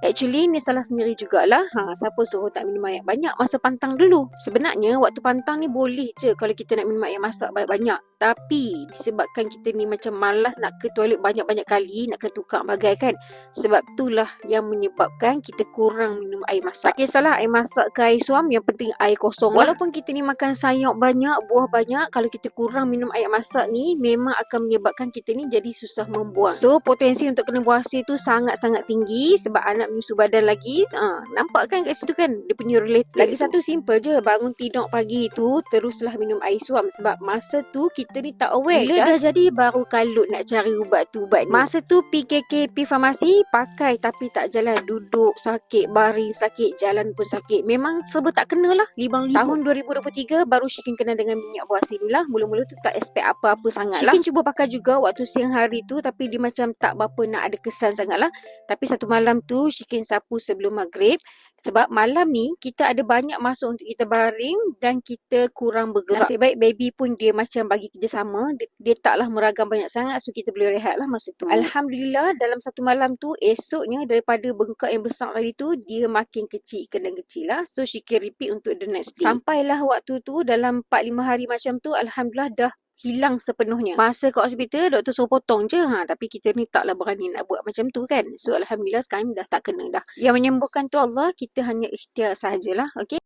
Actually ni salah sendiri jugalah. Siapa suruh tak minum air banyak masa pantang dulu? Sebenarnya waktu pantang ni boleh je kalau kita nak minum air masak banyak-banyak. Tapi disebabkan kita ni macam malas nak ke toilet banyak-banyak kali, nak kena tukar bagai kan. Sebab itulah yang menyebabkan kita kurang minum air masak. Tak kisahlah air masak ke air suam, yang penting air kosong lah. Walaupun kita ni makan sayur banyak, buah banyak, kalau kita kurang minum air masak ni memang akan menyebabkan kita ni jadi susah membuang. So potensi untuk kena buasir tu sangat-sangat tinggi sebab anak menyusu badan lagi. Nampak kan kat situ kan dia punya related. Lagi satu simple je, bangun tidur pagi tu teruslah minum air suam sebab masa tu kita ni tak aware. Bila dah jadi baru kalut nak cari ubat tu ubat ni. Masa tu PKP farmasi pakai tapi tak jalan, duduk sakit, baring sakit, jalan pun sakit. Memang serba tak kena lah. Tahun 2023 baru Syikin kena dengan minyak buasir ni lah. Mula-mula tu tak expect apa-apa sangat lah. Syikin cuba pakai juga waktu siang hari tu tapi dia macam tak berapa nak ada kesan sangat lah. Tapi satu malam tu Syikin sapu sebelum maghrib sebab malam ni kita ada banyak masa untuk kita baring dan kita kurang bergerak. Nasib baik baby pun dia macam bagi kerjasama, dia taklah meragam banyak sangat, so kita boleh rehat lah masa tu. Alhamdulillah dalam satu malam tu, esoknya daripada bengkak yang besar tadi tu dia makin kecil lah. So Syikin repeat untuk the next day. Sampailah waktu tu dalam 4-5 hari macam tu, Alhamdulillah dah hilang sepenuhnya. Masa kat hospital doktor suruh potong je, tapi kita ni taklah berani nak buat macam tu kan. So Alhamdulillah sekarang dah tak kena dah. Yang menyembuhkan tu Allah, kita hanya ikhtiar sahajalah. Okay.